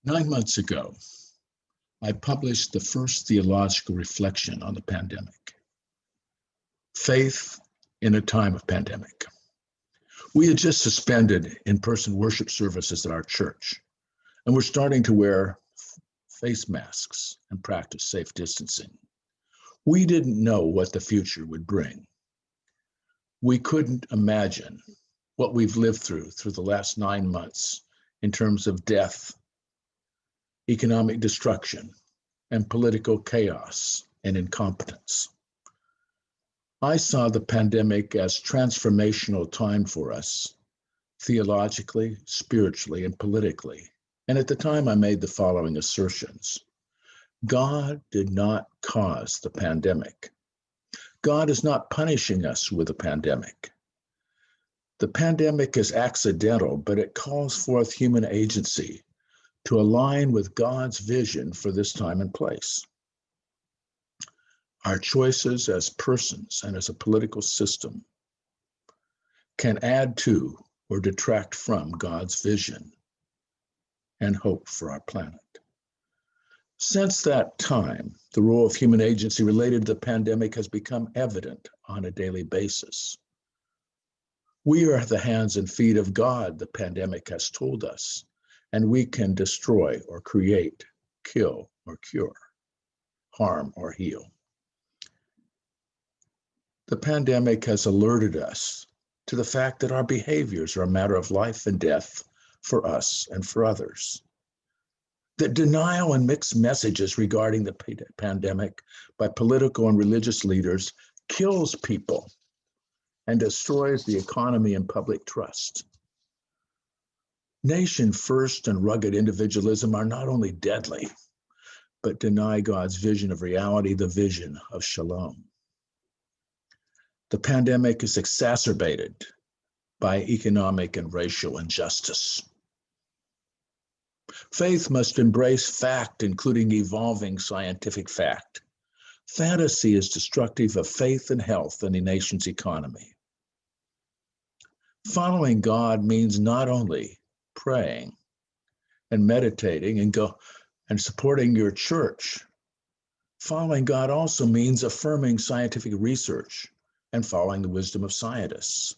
9 months ago, I published the first theological reflection on the pandemic. Faith in a time of pandemic. We had just suspended in-person worship services at our church, and we're starting to wear face masks and practice safe distancing. We didn't know what the future would bring. We couldn't imagine what we've lived through the last 9 months in terms of death, economic destruction, and political chaos and incompetence. I saw the pandemic as transformational time for us, theologically, spiritually, and politically. And at the time, I made the following assertions. God did not cause the pandemic. God is not punishing us with a pandemic. The pandemic is accidental, but it calls forth human agency to align with God's vision for this time and place. Our choices as persons and as a political system can add to or detract from God's vision and hope for our planet. Since that time, the role of human agency related to the pandemic has become evident on a daily basis. We are the hands and feet of God, the pandemic has told us, and we can destroy or create, kill or cure, harm or heal. The pandemic has alerted us to the fact that our behaviors are a matter of life and death for us and for others. That denial and mixed messages regarding the pandemic by political and religious leaders kills people and destroys the economy and public trust. Nation first and rugged individualism are not only deadly, but deny God's vision of reality, the vision of shalom. The pandemic is exacerbated by economic and racial injustice. Faith must embrace fact, including evolving scientific fact. Fantasy is destructive of faith and health in a nation's economy. Following God means not only praying and meditating and supporting your church. Following God also means affirming scientific research and following the wisdom of scientists.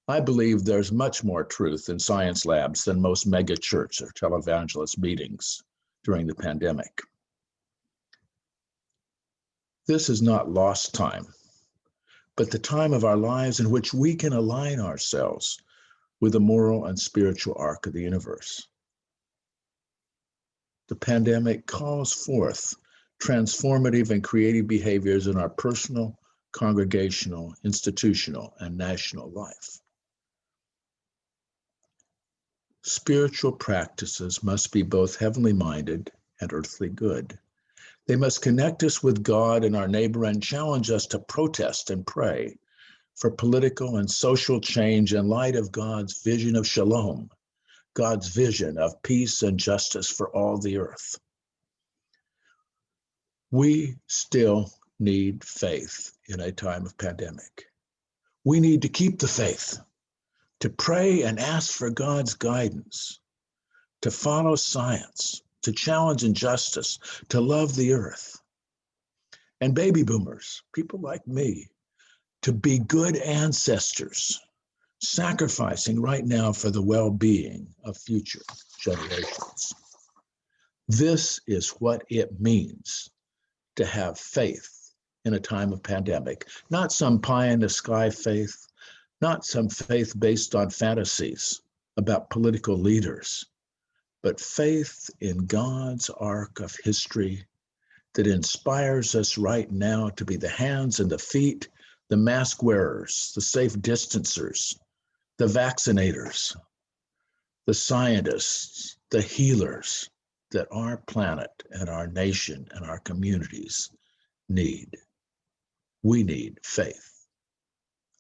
I believe there's much more truth in science labs than most mega church or televangelist meetings during the pandemic. This is not lost time, but the time of our lives in which we can align ourselves with the moral and spiritual arc of the universe. The pandemic calls forth transformative and creative behaviors in our personal, congregational, institutional, and national life. Spiritual practices must be both heavenly minded and earthly good. They must connect us with God and our neighbor and challenge us to protest and pray for political and social change in light of God's vision of shalom, God's vision of peace and justice for all the earth. We still need faith in a time of pandemic. We need to keep the faith, to pray and ask for God's guidance, to follow science, to challenge injustice, to love the earth. And baby boomers, people like me, to be good ancestors, sacrificing right now for the well-being of future generations. This is what it means to have faith in a time of pandemic, not some pie-in-the-sky faith, not some faith based on fantasies about political leaders, but faith in God's arc of history that inspires us right now to be the hands and the feet, the mask wearers, the safe distancers, the vaccinators, the scientists, the healers that our planet and our nation and our communities need. We need faith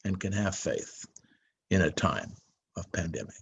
and can have faith in a time of pandemic.